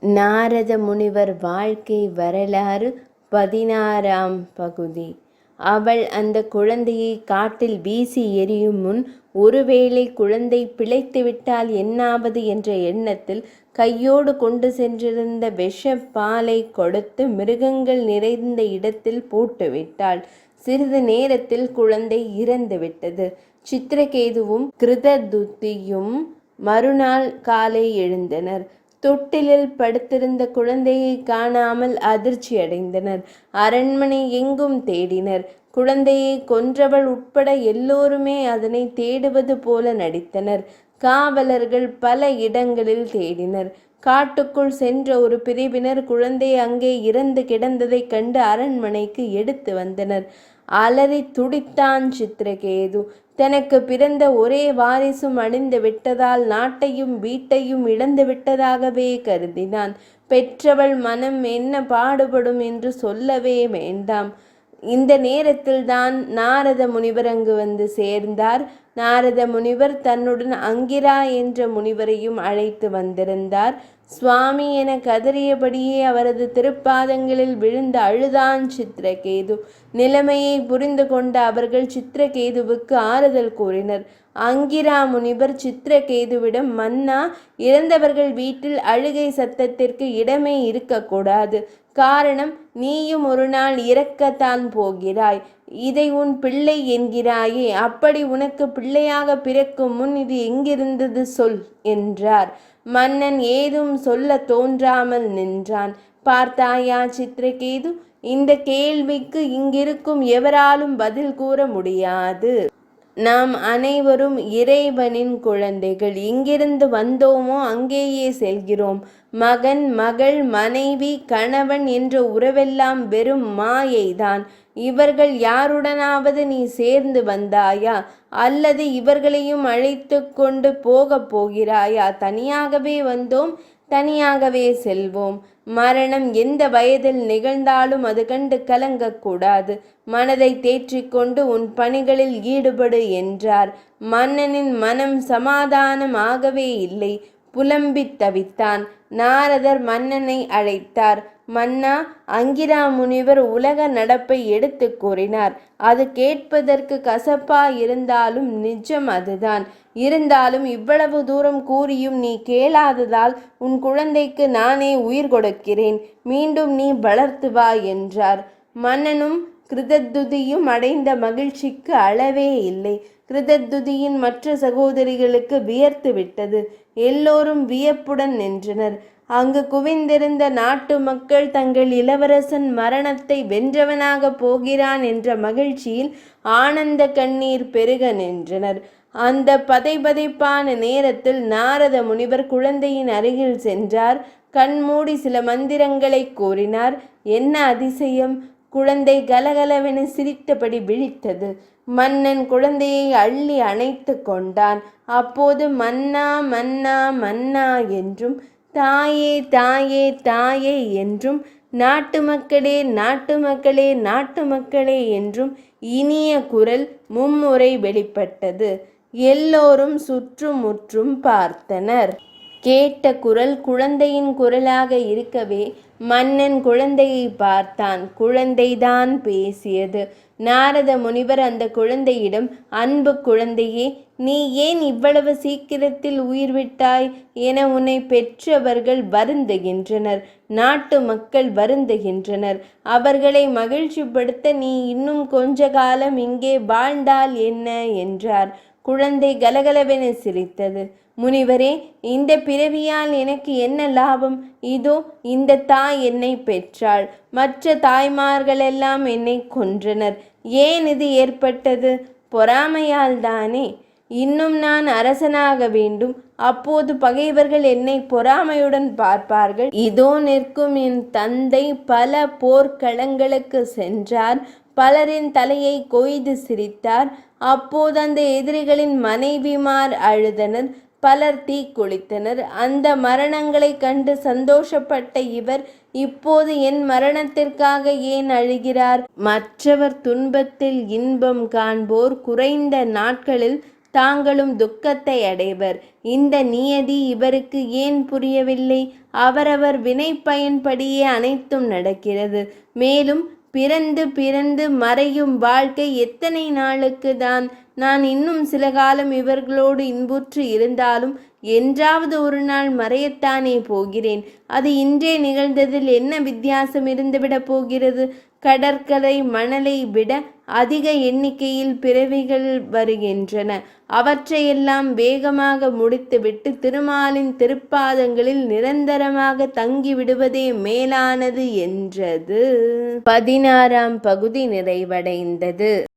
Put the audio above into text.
நாரத முனிவர் வாழ்க்கை வரலாறு 16ஆம் பகுதி. அவள் அந்த குழந்தையை காட்டில் வீசி எறியும் முன், ஒருவேளை குழந்தை பிழைத்துவிட்டால் என்னாவது என்ற எண்ணத்தில் கையோடு கொண்டு சென்றிருந்த விஷ பாலை கொடுத்து மிருகங்கள் நிறைந்த இடத்தில் போட்டுவிட்டாள். சிறிது நேரத்தில் குழந்தை இறந்துவிட்டது. சித்திரகேதுவும் கிருததுதியும் மறுநாள் காலை எழுந்தனர். தொட்டிலில் படுத்திருந்த குழந்தையை காணாமல் அதிர்ச்சி அடைந்தனர். அரண்மனை எங்கும் தேடினர். குழந்தையை கொன்றவள் உட்பட எல்லோருமே அதனை தேடுவது போல நடித்தனர். காவலர்கள் பல இடங்களில் தேடினர். காட்டுக்குள் சென்ற ஒரு பிரிவினர் குழந்தை அங்கே இறந்து கிடந்ததைக் கண்டு அரண்மனைக்கு எடுத்து வந்தனர். அலறி துடித்தான் சித்திரகேது. தனக்கு பிறந்த ஒரே வாரிசும் அழிந்து விட்டதால் நாட்டையும் வீட்டையும் இழந்து விட்டதாகவே கருதினான். பெற்றவள் மனம் என்ன பாடுபடும் என்று சொல்லவே வேண்டாம். இந்த நேரத்தில் தான் நாரத முனிவர் அங்கு வந்து சேர்ந்தார். நாரத முனிவர் தன்னுடன் அங்கிரா என்ற முனிவரையும் அழைத்து வந்திருந்தார். சுவாமி என கதறியபடியே அவரது திருப்பாதங்களில் விழுந்து அழுதான் சித்திரகேது. நிலைமையை புரிந்து கொண்ட அவர்கள் சித்திரகேதுவுக்கு ஆறுதல் கூறினர். அங்கிரா முனிவர் சித்திரகேதுவிடம், மன்னா, இறந்தவர்கள் வீட்டில் அழுகை சத்தத்திற்கு இடமே இருக்கக்கூடாது. காரணம், நீயும் ஒரு நாள் இறக்கத்தான் போகிறாய். இதை உன் பிள்ளை என்கிறாயே, அப்படி உனக்கு பிள்ளையாக பிறக்கும் முன் இது எங்கிருந்தது சொல் என்றார். மன்னன் ஏதும் சொல்ல தோன்றாமல் நின்றான். பார்த்தாயா சித்திரகேது, இந்த கேள்விக்கு இங்கிருக்கும் எவராலும் பதில் கூற முடியாது. நாம் அனைவரும் இறைவனின் குழந்தைகள். எங்கிருந்து வந்தோமோ அங்கேயே செல்கிறோம். மகன், மகள், மனைவி, கணவன் என்ற உறவெல்லாம் வெறும் மாயைதான். இவர்கள் யாருடனாவது நீ சேர்ந்து வந்தாயா? அல்லது இவர்களையும் அழைத்து கொண்டு போகப் போகிறாயா? தனியாகவே வந்தோம், தனியாகவே செல்வோம். மரணம் எந்த வயதில் நிகழ்ந்தாலும் அது கண்டு கலங்கக்கூடாது. மனதை தேற்றிக்கொண்டு உன் பணிகளில் ஈடுபடு என்றார். மன்னனின் மனம் சமாதானம் ஆகவே இல்லை. புலம்பித் தவித்தான். நாரதர் மன்னனை அழைத்தார். மன்னா, அங்கிரா முனிவர் உலக நடப்பை எடுத்து கூறினார். அது கேட்பதற்கு கசப்பா இருந்தாலும் நிஜம் அதுதான். இருந்தாலும் இவ்வளவு தூரம் கூறியும் நீ கேளாததால் உன் குழந்தைக்கு நானே உயிர் கொடுக்கிறேன். மீண்டும் நீ வளர்த்து வா என்றார். மன்னனும் கிருததுதியும் அடைந்த மகிழ்ச்சிக்கு அளவே இல்லை. கிருததுதியின் மற்ற சகோதரிகளுக்கு வியர்த்து விட்டது. எல்லோரும் வியப்புடன் நின்றனர். அங்கு குவிந்திருந்த நாட்டு மக்கள் தங்கள் இளவரசன் மரணத்தை வென்றவனாக போகிறான் என்ற மகிழ்ச்சியில் ஆனந்த கண்ணீர் பெருக நின்றனர். அந்த பதைபதைப்பான நேரத்தில் நாரத முனிவர் குழந்தையின் அருகில் சென்றார். கண்மூடி சில மந்திரங்களை கூறினார். என்ன அதிசயம்! குழந்தை கலகலவென சிரித்தபடி விழித்தது. மன்னன் குழந்தையை அள்ளி அணைத்து கொண்டான். அப்போது மன்னா, மன்னா, மன்னா என்றும், தாயே, தாயே, தாயே என்றும், நாட்டு மக்களே, நாட்டு மக்களே, நாட்டு மக்களே என்றும் இனிய குரல் மும்முறை வெளிப்பட்டது. எல்லோரும் சுற்றுமுற்றும் பார்த்தனர். கேட்ட குரல் குழந்தையின் குரலாக இருக்கவே மன்னன் குழந்தையை பார்த்தான். குழந்தைதான் பேசியது. நாரத முனிவர் அந்த குழந்தையிடம், அன்பு குழந்தையே, நீ ஏன் இவ்வளவு சீக்கிரத்தில் உயிர் விட்டாய் என உன்னை பெற்றவர்கள் வருந்துகின்றனர். நாட்டு மக்கள் வருந்துகின்றனர். அவர்களை மகிழ்ச்சிப்படுத்த நீ இன்னும் கொஞ்ச காலம் இங்கே வாழ்ந்தால் என்ன என்றார். குழந்தை கலகலவென சிரித்தது. முனிவரே, இந்த பிறவியால் எனக்கு என்ன லாபம்? இதோ இந்த தாய் என்னை பெற்றாள். மற்ற தாய்மார்களெல்லாம் என்னை கொன்றனர். ஏன் இது ஏற்பட்டது? பொறாமையால் தானே. இன்னும் நான் அரசனாக வேண்டும். அப்போது பகைவர்கள் என்னை பொறாமையுடன் பார்ப்பார்கள். இதோ நிற்கும் என் தந்தை பல போர்க்களங்களுக்கு சென்றார். பலரின் தலையை கொய்து சிரித்தார். அப்போது அந்த எதிரிகளின் மனைவிமார் அழுதனர். பலர் தீக்குளித்தனர். அந்த மரணங்களை கண்டு சந்தோஷப்பட்ட இவர் இப்போது என் மரணத்திற்காக ஏன் அழுகிறார்? மற்றவர் துன்பத்தில் இன்பம் காண்போர் குறைந்த நாட்களில் தாங்களும் துக்கத்தை அடைவர். இந்த நியதி இவருக்கு ஏன் புரியவில்லை? அவரவர் வினை பயன்படியே அனைத்தும் நடக்கிறது. மேலும் பிறந்து பிறந்து மறையும் வாழ்க்கை எத்தனை நாளுக்கு தான்? நான் இன்னும் சில காலம் இவர்களோடு இன்புற்று இருந்தாலும் என்றாவது ஒரு நாள் மறையத்தானே போகிறேன். அது இன்றே நிகழ்ந்ததில் என்ன வித்தியாசம் இருந்துவிடப் போகிறது? கடற்கரை மணலை விட அதிக எண்ணிக்கையில் பிறவிகள் வருகின்றன. அவற்றையெல்லாம் வேகமாக முடித்துவிட்டு திருமாலின் திருப்பாதங்களில் நிரந்தரமாக தங்கிவிடுவதே மேலானது என்றது. 16ஆம் பகுதி நிறைவடைந்தது.